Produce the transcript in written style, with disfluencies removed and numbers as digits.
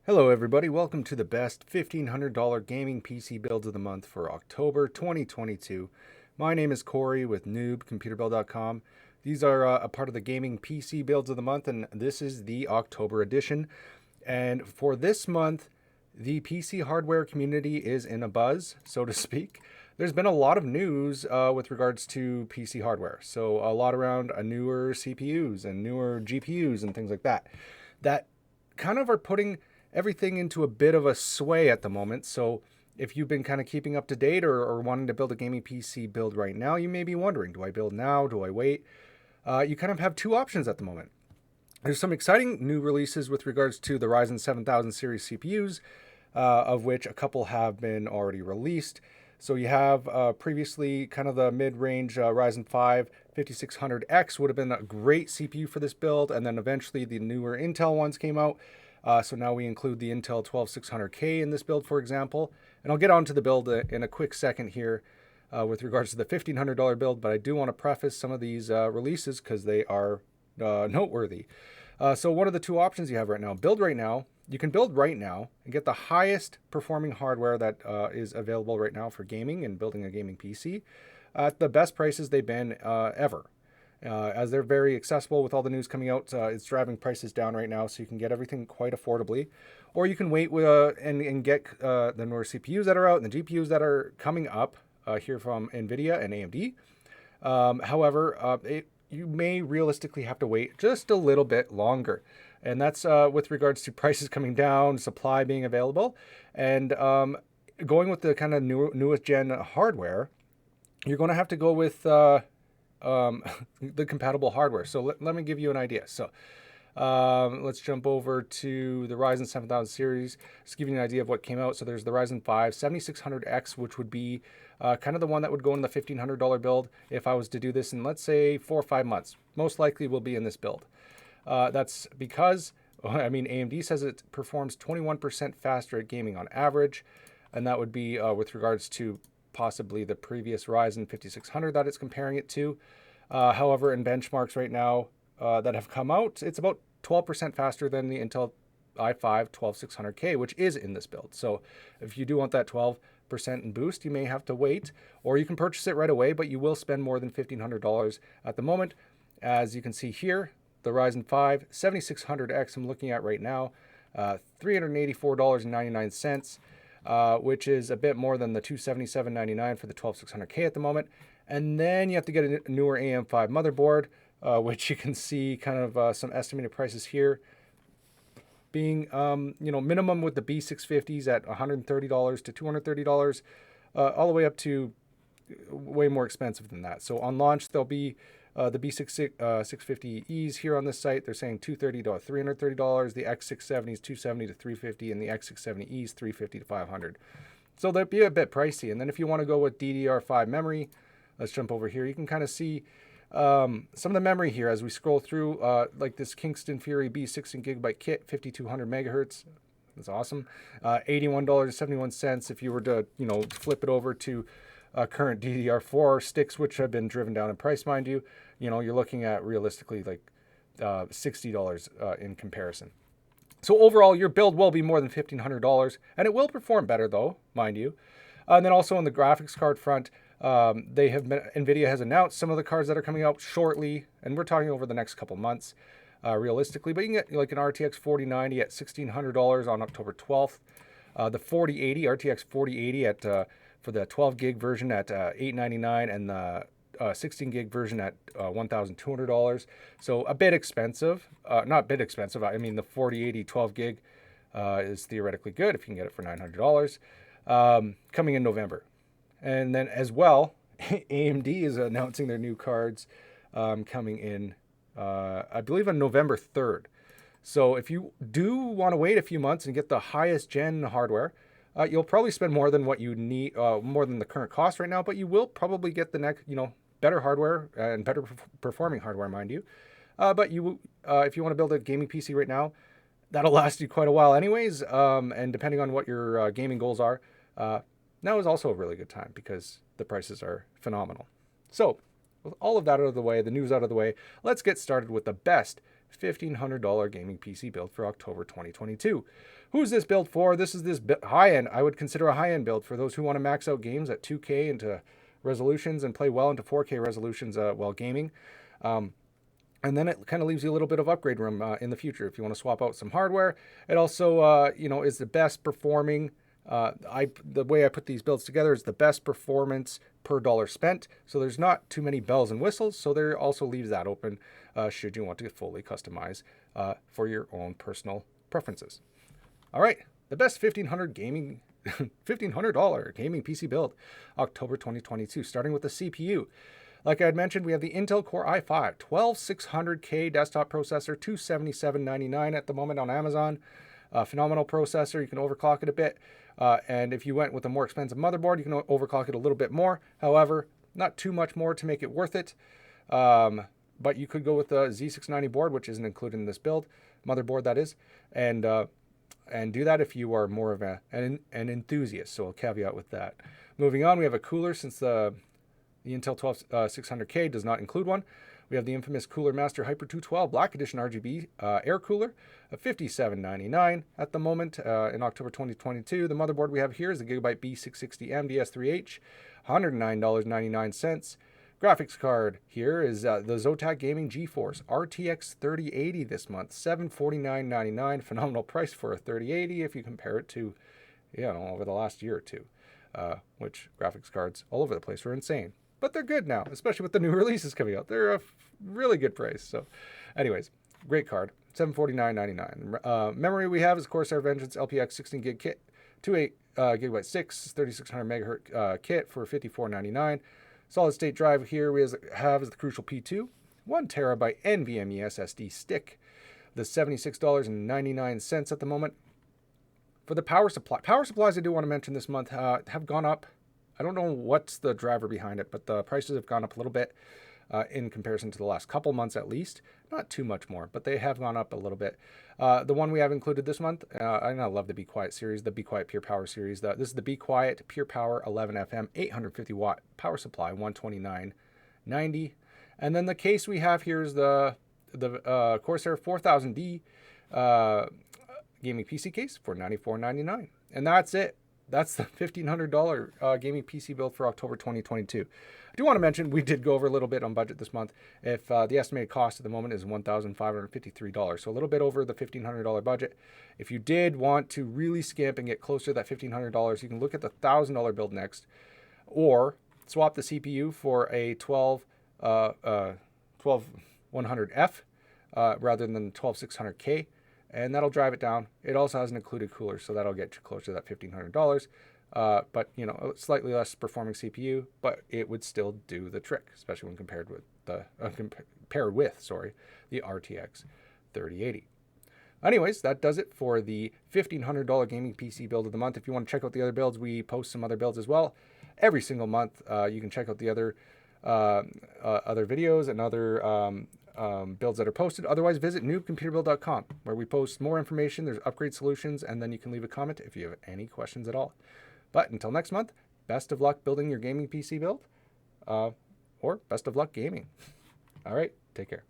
Hello, everybody. Welcome to the best $1,500 gaming PC builds of the month for October 2022. My name is Corey with noobcomputerbuild.com. These are a part of the gaming PC builds of the month, and this is the October edition. And for this month, the PC hardware community is in a buzz, so to speak. There's been a lot of news with regards to PC hardware. So, a lot around newer CPUs and newer GPUs and things like that. That kind of are putting everything into a bit of a sway at the moment. So if you've been kind of keeping up to date or wanting to build a gaming PC build right now, you may be wondering, do I build now? Do I wait? You kind of have two options at the moment. There's some exciting new releases with regards to the Ryzen 7000 series CPUs, of which a couple have been already released. So you have previously kind of the mid-range Ryzen 5 5600X would have been a great CPU for this build, and then eventually the newer Intel ones came out. So now we include the Intel 12600K in this build, for example. And I'll get onto the build in a quick second here with regards to the $1,500 build, but I do want to preface some of these releases because they are noteworthy. So one of the two options you have right now, build right now. You can build right now and get the highest performing hardware that is available right now for gaming and building a gaming PC at the best prices they've been ever. As they're very accessible with all the news coming out, it's driving prices down right now, so you can get everything quite affordably. Or you can wait and get the newer CPUs that are out and the GPUs that are coming up here from NVIDIA and AMD. However, you may realistically have to wait just a little bit longer. And that's with regards to prices coming down, supply being available, and going with the kind of newest gen hardware. You're going to have to go with the compatible hardware. So let me give you an idea. So let's jump over to the Ryzen 7000 series. Just give you an idea of what came out. So there's the Ryzen 5 7600X, which would be kind of the one that would go in the $1,500 build if I was to do this in, let's say, 4 or 5 months. Most likely will be in this build. That's because, AMD says it performs 21% faster at gaming on average, and that would be with regards to possibly the previous Ryzen 5600 that it's comparing it to. However, in benchmarks right now that have come out, it's about 12% faster than the Intel i5 12600K, which is in this build. So if you do want that 12% in boost, you may have to wait, or you can purchase it right away, but you will spend more than $1,500 at the moment. As you can see here, the Ryzen 5 7600X I'm looking at right now, $384.99. Which is a bit more than the $277.99 for the 12600K at the moment. And then you have to get a newer AM5 motherboard, which you can see kind of some estimated prices here being, minimum with the B650s at $130 to $230, all the way up to way more expensive than that. So on launch, there'll be the B650Es here on this site. They're saying $230 to $330. The X670s $270 to $350, and the X670Es $350 to $500. So that'd be a bit pricey. And then if you want to go with DDR5 memory, let's jump over here. You can kind of see some of the memory here as we scroll through, like this Kingston Fury B16 GB kit, 5200 megahertz. That's awesome. $81.71 if you were to, flip it over to current DDR4 sticks, which have been driven down in price, mind you. You're looking at realistically like $60 in comparison. So overall, your build will be more than $1,500, and it will perform better, though, mind you. And then also on the graphics card front, NVIDIA has announced some of the cards that are coming out shortly, and we're talking over the next couple months, realistically. But you can get like an RTX 4090 at $1,600 on October 12th. The 4080, RTX 4080 at for the 12 gig version at $899, and the 16 gig version at $1,200. So a bit expensive. Not a bit expensive. I mean, the 4080 12 gig is theoretically good if you can get it for $900. Coming in November. And then as well, AMD is announcing their new cards coming in, I believe, on November 3rd. So if you do want to wait a few months and get the highest gen hardware, you'll probably spend more than what you need, more than the current cost right now, but you will probably get the next, better hardware and better performing hardware, mind you. But if you want to build a gaming PC right now, that'll last you quite a while anyways. And depending on what your gaming goals are, now is also a really good time because the prices are phenomenal. So with all of that out of the way, the news out of the way, let's get started with the best $1,500 gaming PC build for October 2022. Who's this build for? This is this high-end, I would consider a high-end build for those who want to max out games at 2K into resolutions and play well into 4K resolutions while gaming. And then it kind of leaves you a little bit of upgrade room in the future if you want to swap out some hardware. It also, is the best performing. The way I put these builds together is the best performance per dollar spent. So there's not too many bells and whistles. So there also leaves that open should you want to fully customize for your own personal preferences. All right, the best $1,500 gaming PC build, October 2022, starting with the CPU. Like I had mentioned, we have the Intel Core i5 12600K desktop processor, $277.99 at the moment on Amazon. Phenomenal processor. You can overclock it a bit. And if you went with a more expensive motherboard, you can overclock it a little bit more. However, not too much more to make it worth it. But you could go with the Z690 board, which isn't included in this build, motherboard that is, and do that if you are more of an enthusiast. So I'll caveat with that. Moving on, we have a cooler since the Intel 12600K does not include one. We have the infamous Cooler Master Hyper 212 Black Edition RGB air cooler, $57.99 at the moment in October 2022. The motherboard we have here is the Gigabyte B660M DS3H, $109.99. Graphics card here is the Zotac Gaming GeForce RTX 3080 this month, $749.99. Phenomenal price for a 3080 if you compare it to, over the last year or two, which graphics cards all over the place were insane. But they're good now, especially with the new releases coming out. They're a really good price. So anyways, great card, $749.99. Memory we have is Corsair Vengeance LPX 16 gig kit, 28 gigabyte 3600 megahertz kit for $54.99. Solid state drive here we have is the Crucial P2, 1 terabyte NVMe SSD stick, the $76.99 at the moment. For the power supplies I do want to mention this month have gone up. I don't know what's the driver behind it, but the prices have gone up a little bit in comparison to the last couple months at least. Not too much more, but they have gone up a little bit. The one we have included this month, I love the Be Quiet series, the Be Quiet Pure Power series. This is the Be Quiet Pure Power 11 FM 850 watt power supply, $129.90. And then the case we have here is the Corsair 4000D gaming PC case for $94.99. And that's it. That's the $1,500 gaming PC build for October 2022. I do want to mention we did go over a little bit on budget this month. If the estimated cost at the moment is $1,553, so a little bit over the $1,500 budget. If you did want to really skimp and get closer to that $1,500, you can look at the $1,000 build next, or swap the CPU for a 12100F rather than 12600K. And that'll drive it down. It also has an included cooler, so that'll get you closer to that $1,500. But a slightly less performing CPU, but it would still do the trick, especially when compared with the RTX 3080. Anyways, that does it for the $1,500 gaming PC build of the month. If you want to check out the other builds, we post some other builds as well every single month. You can check out the other videos and other builds that are posted. Otherwise, visit noobcomputerbuild.com where we post more information. There's upgrade solutions, and then you can leave a comment if you have any questions at all. But until next month, best of luck building your gaming PC build, or best of luck gaming. All right, take care.